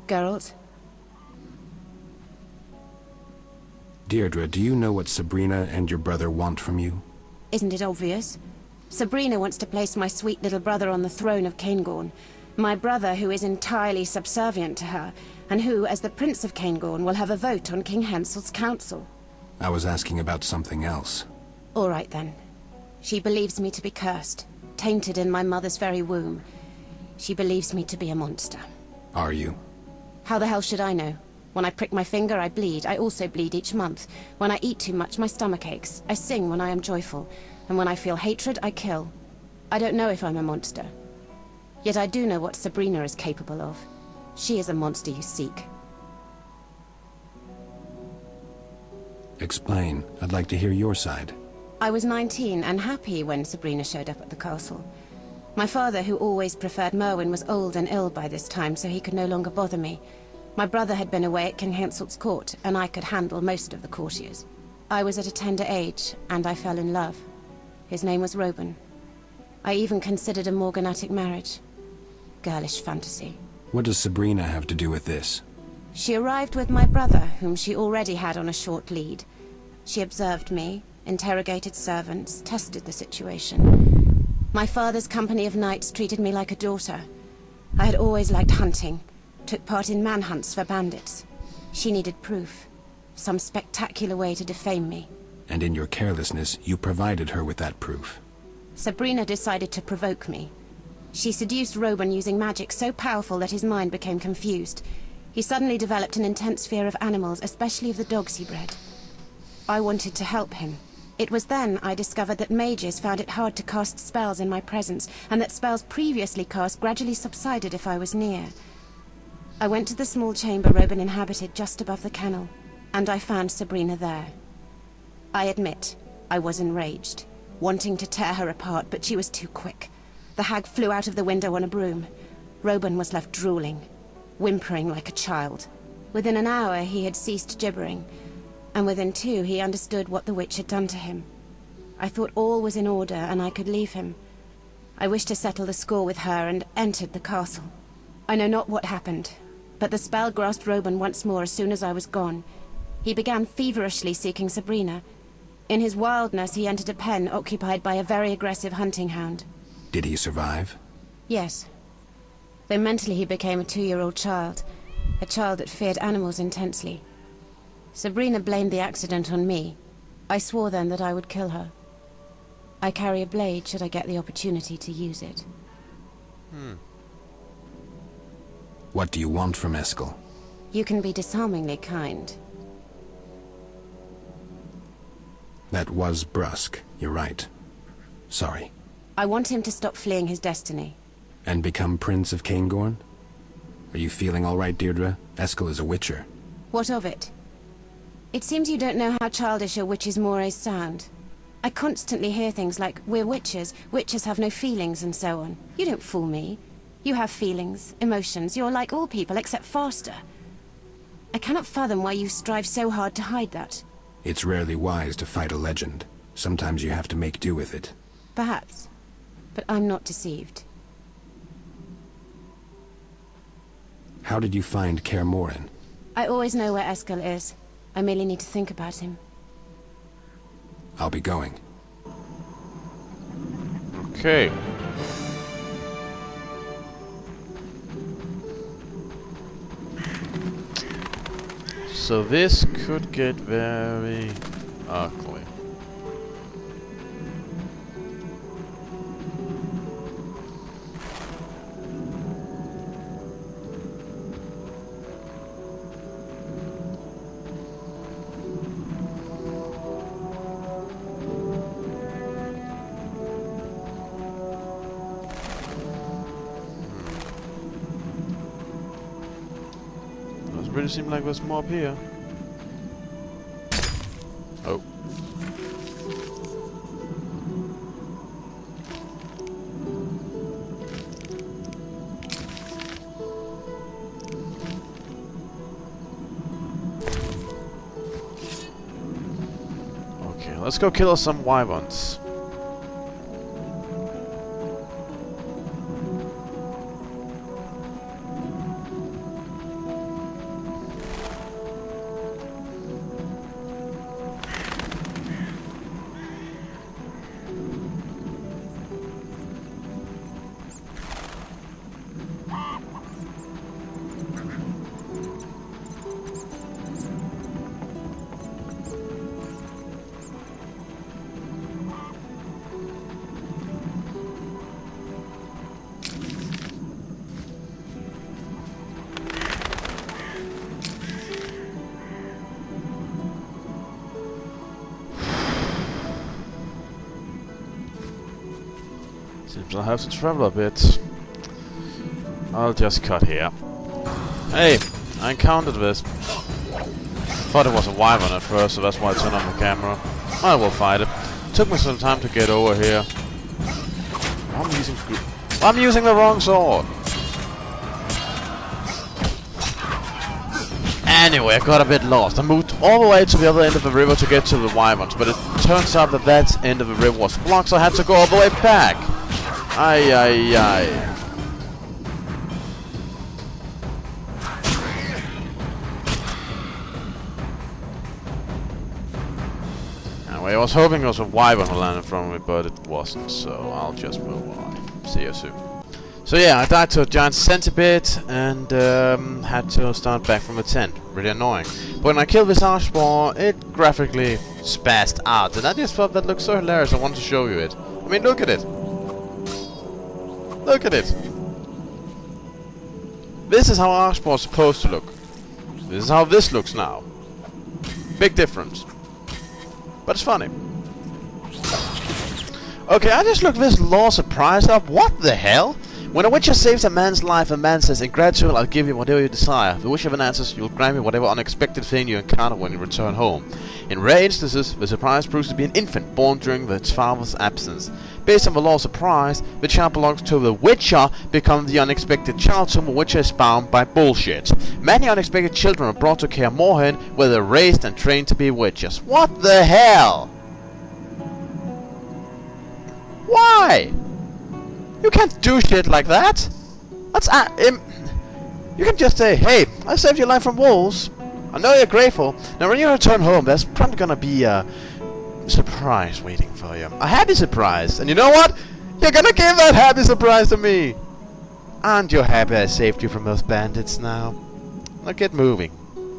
Geralt. Deirdre, do you know what Sabrina and your brother want from you? Isn't it obvious? Sabrina wants to place my sweet little brother on the throne of Caingorn. My brother, who is entirely subservient to her, and who, as the Prince of Caingorn, will have a vote on King Henselt's council. I was asking about something else. All right, then. She believes me to be cursed, tainted in my mother's very womb. She believes me to be a monster. Are you? How the hell should I know? When I prick my finger, I bleed. I also bleed each month. When I eat too much, my stomach aches. I sing when I am joyful. And when I feel hatred, I kill. I don't know if I'm a monster. Yet I do know what Sabrina is capable of. She is a monster you seek. Explain. I'd like to hear your side. I was 19 and happy when Sabrina showed up at the castle. My father, who always preferred Merwin, was old and ill by this time, so he could no longer bother me. My brother had been away at King Henselt's court, and I could handle most of the courtiers. I was at a tender age, and I fell in love. His name was Roban. I even considered a morganatic marriage. Girlish fantasy. What does Sabrina have to do with this? She arrived with my brother, whom she already had on a short lead. She observed me, interrogated servants, tested the situation. My father's company of knights treated me like a daughter. I had always liked hunting, took part in manhunts for bandits. She needed proof, some spectacular way to defame me. And in your carelessness, you provided her with that proof. Sabrina decided to provoke me. She seduced Roban using magic so powerful that his mind became confused. He suddenly developed an intense fear of animals, especially of the dogs he bred. I wanted to help him. It was then I discovered that mages found it hard to cast spells in my presence, and that spells previously cast gradually subsided if I was near. I went to the small chamber Roban inhabited just above the kennel, and I found Sabrina there. I admit, I was enraged, wanting to tear her apart, but she was too quick. The hag flew out of the window on a broom. Roban was left drooling, whimpering like a child. Within an hour he had ceased gibbering, and within 2 he understood what the witch had done to him. I thought all was in order and I could leave him. I wished to settle the score with her and entered the castle. I know not what happened, but the spell grasped Roban once more as soon as I was gone. He began feverishly seeking Sabrina. In his wildness he entered a pen occupied by a very aggressive hunting hound. Did he survive? Yes. Though mentally he became a 2-year-old child, a child that feared animals intensely. Sabrina blamed the accident on me. I swore then that I would kill her. I carry a blade should I get the opportunity to use it. What do you want from Eskel? You can be disarmingly kind. That was brusque, you're right. Sorry. I want him to stop fleeing his destiny. And become Prince of Caingorn? Are you feeling all right, Deirdre? Eskel is a witcher. What of it? It seems you don't know how childish a witch's mores sound. I constantly hear things like, we're witches have no feelings, and so on. You don't fool me. You have feelings, emotions, you're like all people except faster. I cannot fathom why you strive so hard to hide that. It's rarely wise to fight a legend. Sometimes you have to make do with it. Perhaps. But I'm not deceived. How did you find Kaer Morhen? I always know where Eskel is. I merely need to think about him. I'll be going. Okay. So this could get very ugly. Really seem like there's more up here. Oh. Okay, let's go kill some wyverns. I'll have to travel a bit. I'll just cut here. Hey, I encountered this. Thought it was a wyvern at first, so that's why I turned on the camera. I will fight it. Took me some time to get over here. I'm using the wrong sword. Anyway, I got a bit lost. I moved all the way to the other end of the river to get to the wyverns, but it turns out that that end of the river was blocked, so I had to go all the way back. Ay, ay, ay. Anyway, I was hoping it was a wyvern who landed from me, but it wasn't, so I'll just move on. See you soon. So yeah, I died to a giant centipede and had to start back from the tent. Really annoying. But when I killed this archboar, it graphically spazzed out, and I just thought that looked so hilarious I wanted to show you it. I mean, look at it. Look at it. This is how archboar is supposed to look. This is how this looks now. Big difference. But it's funny. Okay, I just looked this law surprise up. What the hell? When a witcher saves a man's life, a man says, "In gratitude, I'll give you whatever you desire. The wish of an answer, you'll grant me whatever unexpected thing you encounter when you return home." In rare instances, the surprise proves to be an infant born during its father's absence. Based on the law of surprise, the child belongs to the witcher, becoming the unexpected child to whom a witcher is bound by bullshit. Many unexpected children are brought to Kaer Morhen, where they're raised and trained to be witches. What the hell? Why? You can't do shit like that. That's you can just say, "Hey, I saved your life from wolves. I know you're grateful. Now when you return home, there's probably gonna be a surprise waiting for you. A happy surprise. And you know what? You're gonna give that happy surprise to me. Aren't you happy I saved you from those bandits now? Now get moving.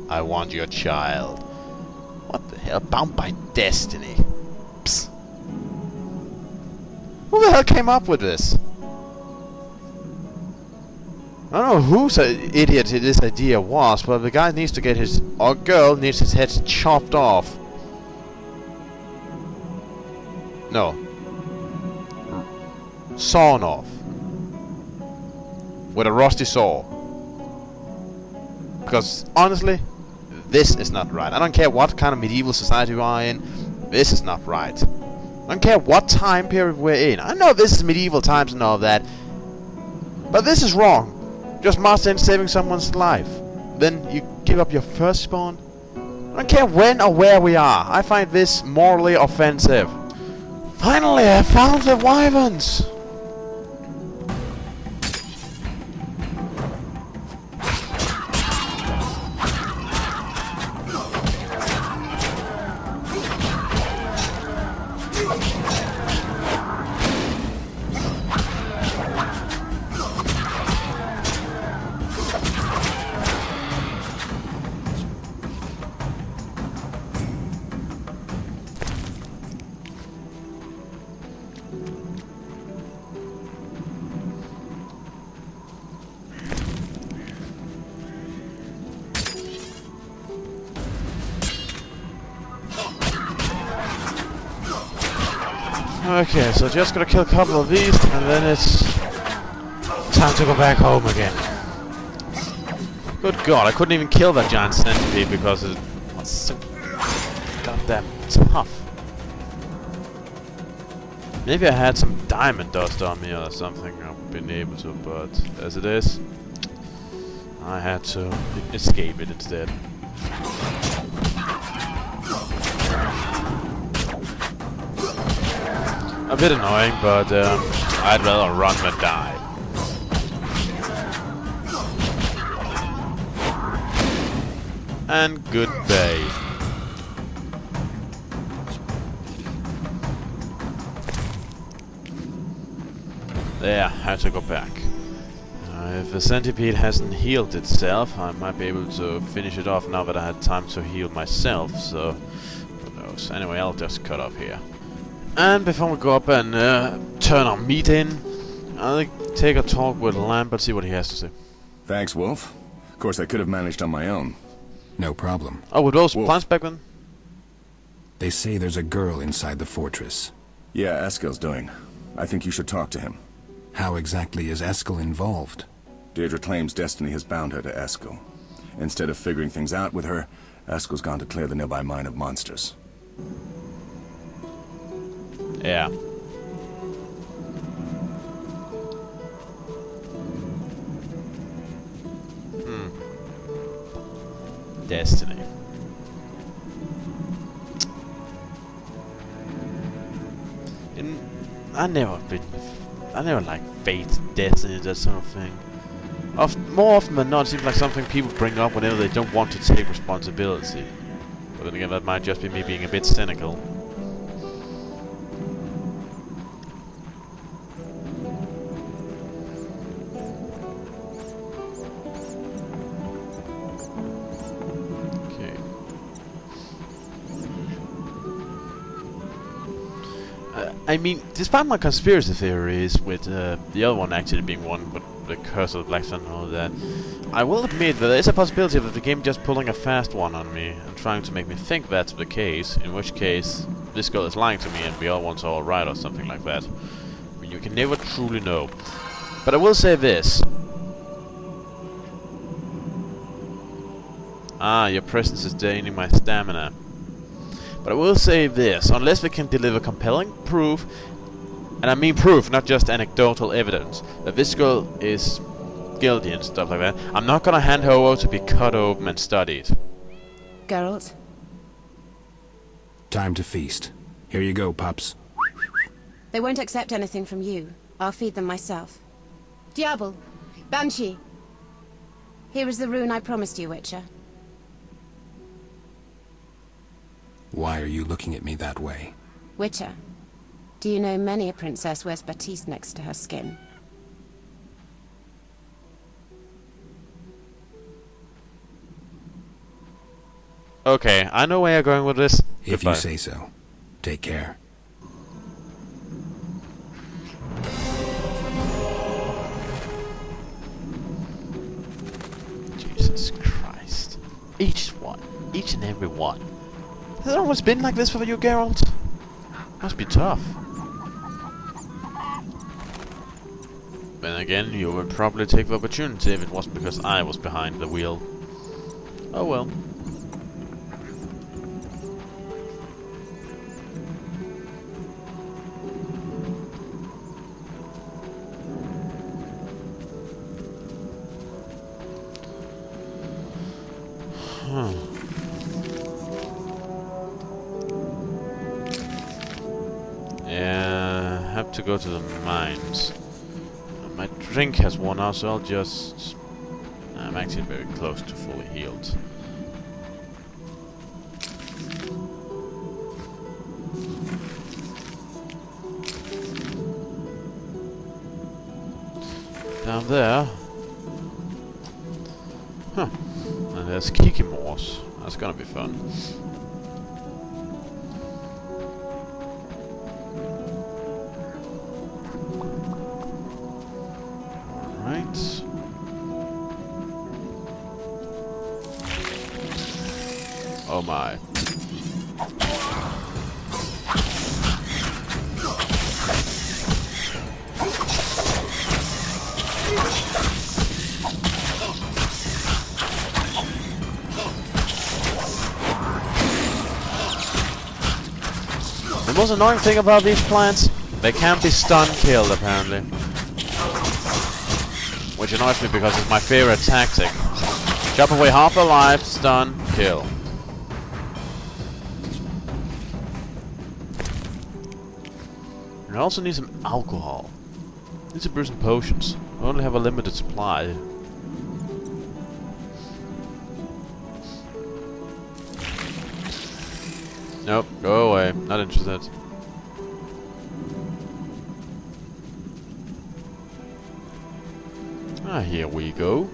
I want your child." What the hell? Bound by destiny. Psst. Who the hell came up with this? I don't know whose idiot this idea was, but the guy needs to get his, or girl needs his head chopped off. No. Sawn off. With a rusty saw. Because, honestly, this is not right. I don't care what kind of medieval society we are in, this is not right. I don't care what time period we're in. I know this is medieval times and all that, but this is wrong. Just master in saving someone's life. Then you give up your firstborn? I don't care when or where we are. I find this morally offensive. Finally, I found the wyverns! Okay, so just gonna kill a couple of these, and then it's time to go back home again. Good God, I couldn't even kill that giant centipede because it was so goddamn tough. Maybe I had some diamond dust on me or something, I've been able to, but as it is, I had to escape it instead. A bit annoying, but I'd rather run than die. And goodbye. There, had to go back. If the centipede hasn't healed itself, I might be able to finish it off now that I had time to heal myself, so who knows. Anyway, I'll just cut off here. And before we go up and turn our meat in, I'll take a talk with Lambert, see what he has to say. Thanks, Wolf. Of course, I could have managed on my own. No problem. Oh, were those Wolf. plants back then? They say there's a girl inside the fortress. Yeah, Eskil's doing. I think you should talk to him. How exactly is Eskel involved? Deirdre claims destiny has bound her to Eskel. Instead of figuring things out with her, Eskel's gone to clear the nearby mine of monsters. Yeah. Destiny. I never liked fate, destiny, that sort of thing. More often than not, it seems like something people bring up whenever they don't want to take responsibility. But then again, that might just be me being a bit cynical. I mean, despite my conspiracy theories, with the other one actually being one, but the curse of the Black Sun and all that, I will admit that there is a possibility of the game just pulling a fast one on me and trying to make me think that's the case, in which case this girl is lying to me and the other one's alright or something like that. I mean, you can never truly know. But I will say this. Ah, your presence is draining my stamina. But I will say this, unless we can deliver compelling proof, and I mean proof, not just anecdotal evidence, that this girl is guilty and stuff like that, I'm not gonna hand her over to be cut open and studied. Geralt? Time to feast. Here you go, pups. They won't accept anything from you. I'll feed them myself. Diablo! Banshee! Here is the rune I promised you, Witcher. Why are you looking at me that way? Witcher, do you know many a princess wears batiste next to her skin? Okay, I know where you're going with this. If Goodbye. you say so. Take care. Jesus Christ. Each one. Each and every one. Has it always been like this for you, Geralt? Must be tough. Then again, you would probably take the opportunity if it wasn't because I was behind the wheel. Oh well. Yeah, I have to go to the mines. My drink has worn out, so I'll just... I'm actually very close to fully healed. Down there. Huh. And there's Kiki Moors. That's gonna be fun. Alright. Oh my. The most annoying thing about these plants, they can't be stun-killed apparently. Which annoys me because it's my favorite tactic. Chop away half their life, stun, kill. I also need some alcohol. Need to brew some potions. I only have a limited supply. Nope, go away. Not interested. Ah, here we go.